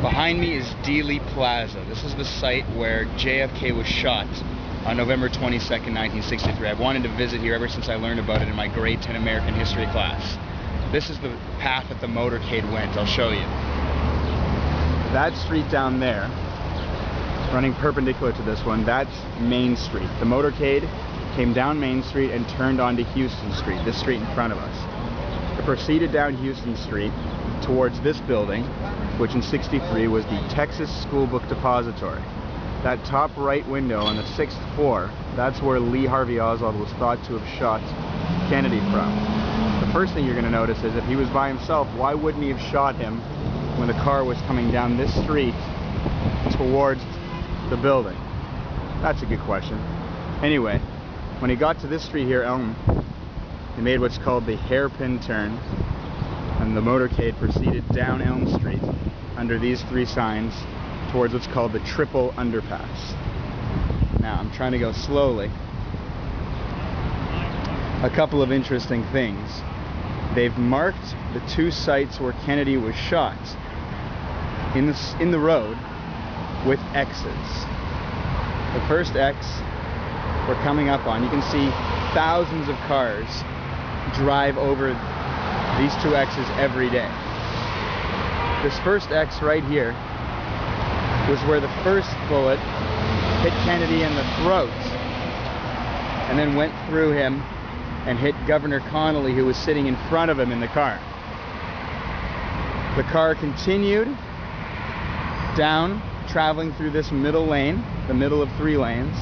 Behind me is Dealey Plaza. This is the site where JFK was shot on November 22nd, 1963. I've wanted to visit here ever since I learned about it in my grade 10 American history class. This is the path that the motorcade went. I'll show you. That street down there, running perpendicular to this one, that's Main Street. The motorcade came down Main Street and turned onto Houston Street, this street in front of us. It proceeded down Houston Street towards this building, which in '63 was the Texas School Book Depository. That top right window on the 6th floor, that's where Lee Harvey Oswald was thought to have shot Kennedy from. The first thing you're going to notice is if he was by himself, why wouldn't he have shot him when the car was coming down this street towards the building? That's a good question. Anyway, when he got to this street here, Elm, he made what's called the hairpin turn, and the motorcade proceeded down Elm Street under these three signs towards what's called the Triple Underpass. Now, I'm trying to go slowly. A couple of interesting things. They've marked the two sites where Kennedy was shot in the road with X's. The first X we're coming up on, you can see thousands of cars drive over these two X's every day. This first X right here was where the first bullet hit Kennedy in the throat and then went through him and hit Governor Connolly, who was sitting in front of him in the car. The car continued down, traveling through this middle lane, the middle of three lanes,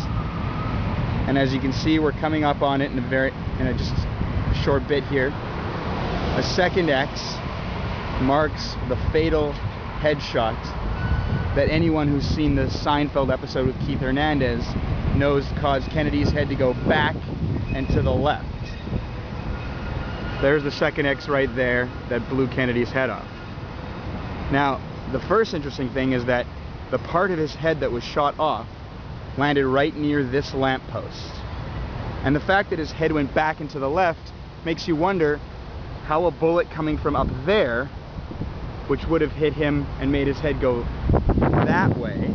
and as you can see, we're coming up on it in just a short bit here. A second X marks the fatal headshot that anyone who's seen the Seinfeld episode with Keith Hernandez knows caused Kennedy's head to go back and to the left. There's the second X right there that blew Kennedy's head off. Now, the first interesting thing is that the part of his head that was shot off landed right near this lamppost. And the fact that his head went back and to the left makes you wonder how a bullet coming from up there, which would have hit him and made his head go that way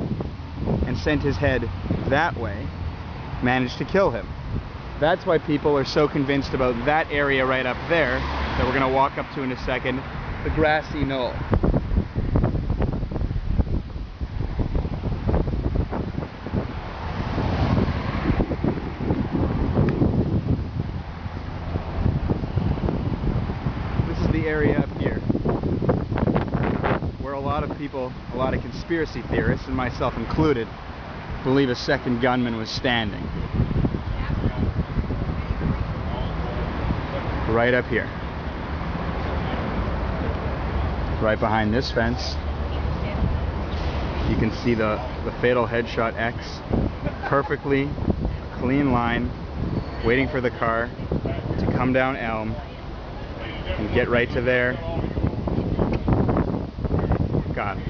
and sent his head that way, managed to kill him. That's why people are so convinced about that area right up there that we're going to walk up to in a second, the grassy knoll. This is the area up here where a lot of people, a lot of conspiracy theorists, and myself included, believe a second gunman was standing. Right up here. Right behind this fence. You can see the fatal headshot X. Perfectly clean line, waiting for the car to come down Elm and get right to there. Got it.